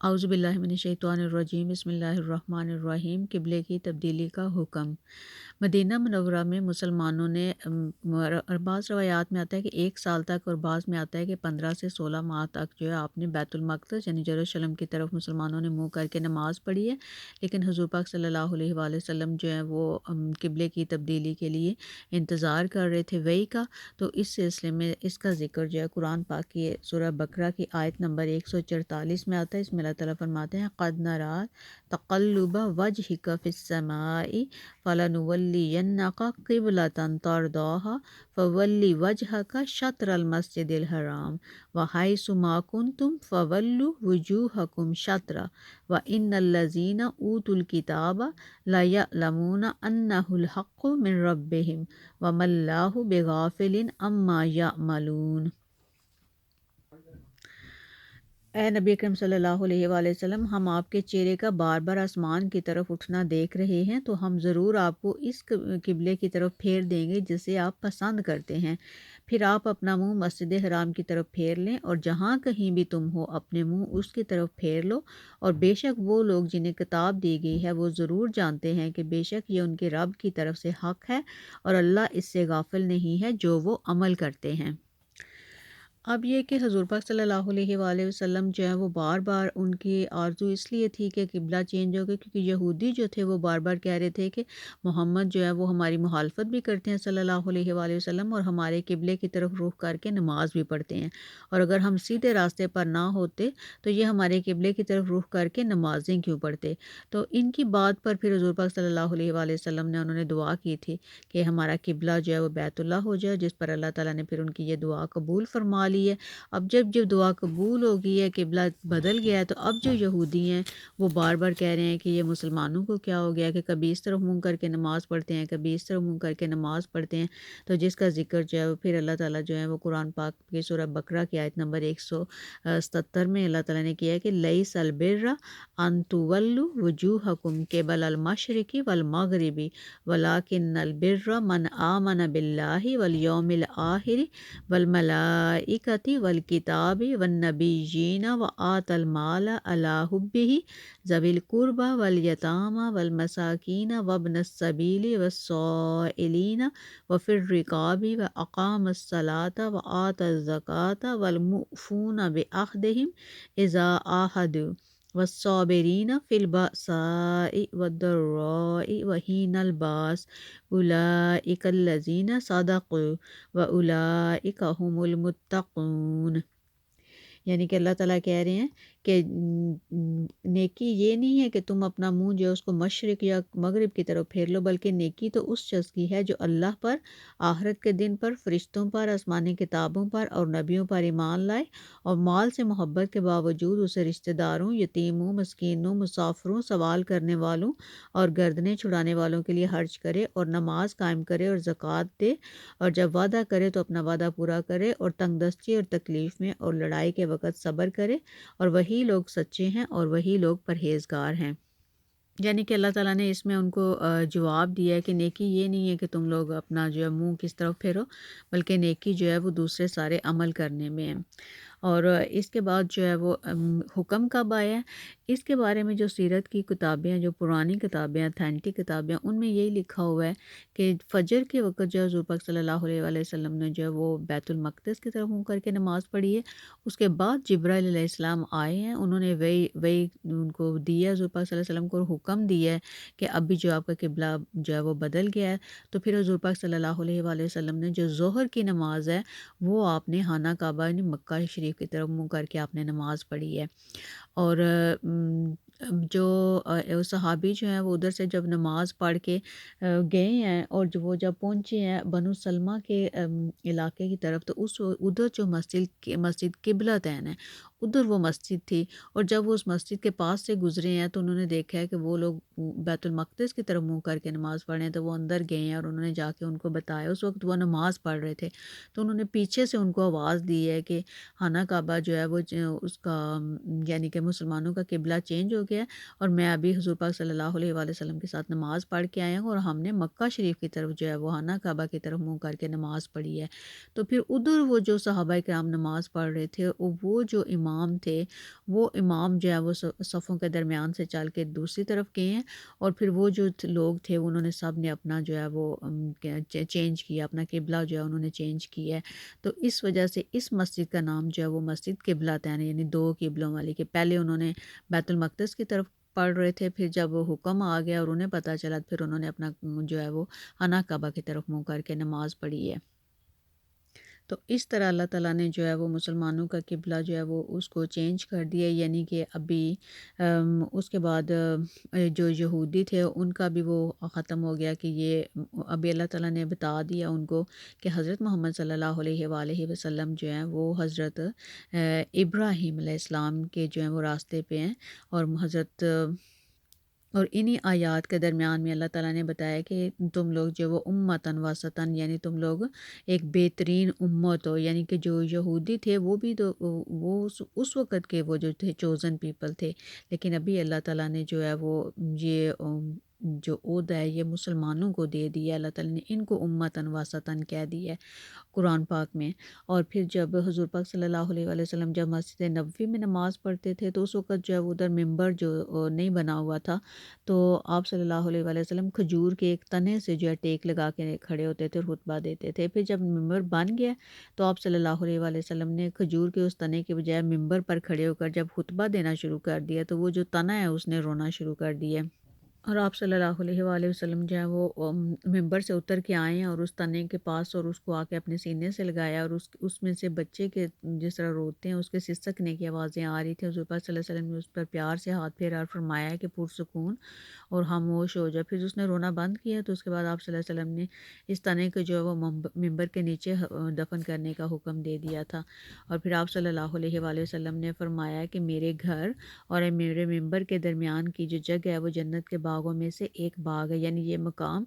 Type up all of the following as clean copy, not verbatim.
اعوذ باللہ من الشیطان الرجیم، بسم اللہ الرحمن الرحیم۔ قبلے کی تبدیلی کا حکم۔ مدینہ منورہ میں مسلمانوں نے بعض روایات میں آتا ہے کہ 1 سال تک، اور بعض میں آتا ہے کہ 15 سے 16 ماہ تک جو ہے آپ نے بیت المقدس یعنی یروشلم کی طرف مسلمانوں نے منہ کر کے نماز پڑھی ہے، لیکن حضور پاک صلی اللہ علیہ وآلہ وسلم جو ہے وہ قبلے کی تبدیلی کے لیے انتظار کر رہے تھے وحی کا۔ تو اس سلسلے میں اس کا ذکر جو ہے قرآن پاک کی سورہ بقرہ کی آیت نمبر 144 میں آتا ہے۔ اس میں اللہ تعالیٰ فرماتے ہیں قد نرا تقلب وجہک فی السماء فلنولینک قبلۃ ترضاها فول وجہک شطر المسجد الحرام وحیث ما کنتم فولوا وجوہکم شطرہ وان الذین اوتوا الکتاب لیعلمون انہ الحق من ربہم وما اللہ بغافل عما یعملون۔ اے نبی اکرم صلی اللہ علیہ وآلہ وسلم، ہم آپ کے چہرے کا بار بار آسمان کی طرف اٹھنا دیکھ رہے ہیں، تو ہم ضرور آپ کو اس قبلے کی طرف پھیر دیں گے جسے آپ پسند کرتے ہیں۔ پھر آپ اپنا منہ مسجد حرام کی طرف پھیر لیں، اور جہاں کہیں بھی تم ہو اپنے منہ اس کی طرف پھیر لو، اور بے شک وہ لوگ جنہیں کتاب دی گئی ہے وہ ضرور جانتے ہیں کہ بے شک یہ ان کے رب کی طرف سے حق ہے، اور اللہ اس سے غافل نہیں ہے جو وہ عمل کرتے ہیں۔ اب یہ کہ حضور پاک صلی اللہ علیہ وآلہ وسلم جو ہے وہ بار بار ان کی آرزو اس لیے تھی کہ قبلہ چینج ہو گئی، کیونکہ یہودی جو تھے وہ بار بار کہہ رہے تھے کہ محمد جو ہے وہ ہماری مخالفت بھی کرتے ہیں صلی اللہ علیہ وآلہ وسلم، اور ہمارے قبلے کی طرف رخ کر کے نماز بھی پڑھتے ہیں، اور اگر ہم سیدھے راستے پر نہ ہوتے تو یہ ہمارے قبلے کی طرف رخ کر کے نمازیں کیوں پڑھتے۔ تو ان کی بات پر پھر حضور پاک صلی اللہ علیہ وآلہ وسلم نے انہوں نے دعا کی تھی کہ ہمارا قبلہ جو ہے وہ بیت اللہ ہو جائے، جس پر اللہ تعالیٰ نے پھر ان کی یہ دعا قبول فرما لی ہے۔ اب جب دعا قبول ہو گئی ہے، قبلہ بدل گیا ہے، تو اب جو یہودی ہیں وہ بار بار کہہ رہے ہیں کہ یہ مسلمانوں کو کیا ہو گیا کہ کبھی اس طرف منہ کر کے نماز پڑھتے ہیں، کبھی اس طرف منہ کر کے نماز پڑھتے ہیں۔ تو جس کا ذکر جو ہے وہ پھر اللہ تعالیٰ جو ہے وہ قرآن پاک کی سورہ بقرہ کی آیت نمبر 177 میں اللہ تعالیٰ نے کیا ہے کہ لیس البر ان تولوا وجوہکم قبل المشرق والمغرب ولکن البر من آمن باللہ والیوم الآخر والملائکۃ والکتاب والنبیین وآت المال علی حبہ ذوی القربى والیتامى والمساکین وابن السبیل والسائلین وفی الرقاب واقام الصلاۃ وآت الزکاۃ والموفون بعہدہم اذا عاہدوا والصابرین فی البأساء والضراء وحین الباس اولئک الذین صدقوا وَأُولَئِكَ هُمُ الْمُتَّقُونَ۔ یعنی کہ اللہ تعالیٰ کہہ رہے ہیں کہ نیکی یہ نہیں ہے کہ تم اپنا منہ جو ہے اس کو مشرق یا مغرب کی طرف پھیر لو، بلکہ نیکی تو اس شخص کی ہے جو اللہ پر، آخرت کے دن پر، فرشتوں پر، آسمانی کتابوں پر اور نبیوں پر ایمان لائے، اور مال سے محبت کے باوجود اسے رشتہ داروں، یتیموں، مسکینوں، مسافروں، سوال کرنے والوں اور گردنیں چھڑانے والوں کے لیے خرچ کرے، اور نماز قائم کرے اور زکوٰۃ دے، اور جب وعدہ کرے تو اپنا وعدہ پورا کرے، اور تنگ دستی اور تکلیف میں اور لڑائی کے وقت صبر کرے، اور وہی لوگ سچے ہیں اور وہی لوگ پرہیزگار ہیں۔ یعنی کہ اللہ تعالیٰ نے اس میں ان کو جواب دیا ہے کہ نیکی یہ نہیں ہے کہ تم لوگ اپنا جو ہے منہ کس طرف پھیرو، بلکہ نیکی جو ہے وہ دوسرے سارے عمل کرنے میں ہے۔ اور اس کے بعد جو ہے وہ حکم کب آیا ہے، اس کے بارے میں جو سیرت کی کتابیں ہیں، جو پرانی کتابیں ہیں، اتھینٹک کتابیں ہیں، ان میں یہی لکھا ہوا ہے کہ فجر کے وقت جو ہے حضور پاک صلی اللہ علیہ وآلہ وسلم نے جو ہے وہ بیت المقدس کی طرف منہ کر کے نماز پڑھی ہے۔ اس کے بعد جبرائیل علیہ السلام آئے ہیں، انہوں نے وہی ان کو دیا، حضور پاک صلی اللہ علیہ وسلم کو حکم دیا ہے کہ اب بھی جو آپ کا قبلہ جو ہے وہ بدل گیا ہے۔ تو پھر حضور پاک صلی اللہ علیہ وآلہ وسلم نے جو ظہر کی نماز ہے وہ آپ نے خانہ کعبہ یعنی مکہ شریف کی طرف منہ کر کے آپ نے نماز پڑھی ہے۔ اور جو صحابی جو ہیں وہ ادھر سے جب نماز پڑھ کے گئے ہیں، اور وہ جب پہنچے ہیں بنو سلمہ کے علاقے کی طرف، تو ادھر جو مسجد قبلہ تین ہے، ادھر وہ مسجد تھی، اور جب وہ اس مسجد کے پاس سے گزرے ہیں تو انہوں نے دیکھا ہے کہ وہ لوگ بیت المقدس کی طرف منہ کر کے نماز پڑھ رہے ہیں، تو وہ اندر گئے ہیں اور انہوں نے جا کے ان کو بتایا۔ اس وقت وہ نماز پڑھ رہے تھے، تو انہوں نے پیچھے سے ان کو آواز دی ہے کہ خانہ کعبہ جو ہے وہ اس کا یعنی کہ مسلمانوں کا قبلہ چینج ہو ہو گیا اور میں ابھی حضور پاک صلی اللہ علیہ وآلہ وسلم کے ساتھ نماز پڑھ کے آیا ہوں اور ہم نے مکہ شریف کی طرف جو ہے وہ خانہ کعبہ کی طرف منہ کر کے نماز پڑھی ہے۔ تو پھر ادھر وہ جو صحابہ کرام نماز پڑھ رہے تھے، وہ جو امام تھے، وہ امام جو ہے وہ صفوں کے درمیان سے چل کے دوسری طرف گئے ہیں، اور پھر وہ جو لوگ تھے انہوں نے سب نے اپنا جو ہے وہ چینج کیا، اپنا قبلہ جو ہے انہوں نے چینج کیا ہے۔ تو اس وجہ سے اس مسجد کا نام جو ہے وہ مسجد قبلہ تین، یعنی دو قبلوں والی، کہ پہلے انہوں نے بیت المقدس کی طرف پڑھ رہے تھے، پھر جب حکم آ گیا اور انہیں پتہ چلا، پھر انہوں نے اپنا جو ہے وہ خانہ کعبہ کی طرف منہ کر کے نماز پڑھی ہے۔ تو اس طرح اللہ تعالیٰ نے جو ہے وہ مسلمانوں کا قبلہ جو ہے وہ اس کو چینج کر دیا، یعنی کہ ابھی اس کے بعد جو یہودی تھے ان کا بھی وہ ختم ہو گیا، کہ یہ ابھی اللہ تعالیٰ نے بتا دیا ان کو کہ حضرت محمد صلی اللہ علیہ وآلہ وسلم جو ہیں وہ حضرت ابراہیم علیہ السلام کے جو ہیں وہ راستے پہ ہیں، اور حضرت اور انہی آیات کے درمیان میں اللہ تعالیٰ نے بتایا کہ تم لوگ جو وہ امتن وسطن، یعنی تم لوگ ایک بہترین امت ہو، یعنی کہ جو یہودی تھے وہ بھی تو وہ اس وقت کے وہ جو تھے چوزن پیپل تھے، لیکن ابھی اللہ تعالیٰ نے جو ہے وہ یہ جو عہد ہے یہ مسلمانوں کو دے دیا، اللہ تعالیٰ نے ان کو امتن وسطن کہہ دیا ہے قرآن پاک میں۔ اور پھر جب حضور پاک صلی اللہ علیہ وآلہ وسلم جب مسجد نبوی میں نماز پڑھتے تھے تو اس وقت جو ہے ادھر ممبر جو نہیں بنا ہوا تھا، تو آپ صلی اللہ علیہ وآلہ وسلم کھجور کے ایک تنے سے جو ہے ٹیک لگا کے کھڑے ہوتے تھے اور خطبہ دیتے تھے۔ پھر جب ممبر بن گیا تو آپ صلی اللہ علیہ وآلہ وسلم نے کھجور کے اس تنے کے بجائے ممبر پر کھڑے ہو کر جب خطبہ دینا شروع کر دیا تو وہ جو تنا ہے اس نے رونا شروع کر دیا، اور آپ صلی اللہ علیہ وآلہ وسلم جو ہے وہ ممبر سے اتر کے آئے ہیں اور اس تنے کے پاس اور اس کو آ کے اپنے سینے سے لگایا، اور اس میں سے بچے کے جس طرح روتے ہیں اس کے سسکنے کی آوازیں آ رہی تھیں۔ حضور پاک صلی اللہ علیہ وسلم نے اس پر پیار سے ہاتھ پھیرا اور فرمایا کہ پرسکون اور خاموش ہو جائے۔ پھر اس نے رونا بند کیا تو اس کے بعد آپ صلی اللہ علیہ وسلم نے اس تنے کو جو ہے وہ ممبر کے نیچے دفن کرنے کا حکم دے دیا تھا، اور پھر آپ صلی اللہ علیہ وآلہ وسلم نے فرمایا کہ میرے گھر اور میرے ممبر کے درمیان کی جو جگہ ہے وہ جنت کے باغوں میں سے ایک باغ ہے، یعنی یہ مقام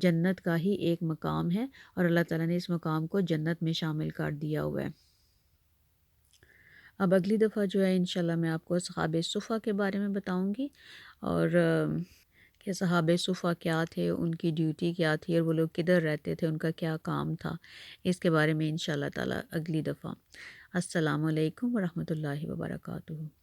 جنت کا ہی ایک مقام ہے، اور اللہ تعالیٰ نے اس مقام کو جنت میں شامل کر دیا ہوا ہے۔ اب اگلی دفعہ جو ہے انشاءاللہ میں آپ کو اصحاب صفا کے بارے میں بتاؤں گی، اور کہ صحاب صفا کیا تھے، ان کی ڈیوٹی کیا تھی، اور وہ لوگ کدھر رہتے تھے، ان کا کیا کام تھا، اس کے بارے میں انشاءاللہ تعالیٰ اگلی دفعہ۔ السلام علیکم ورحمۃ اللہ وبرکاتہ۔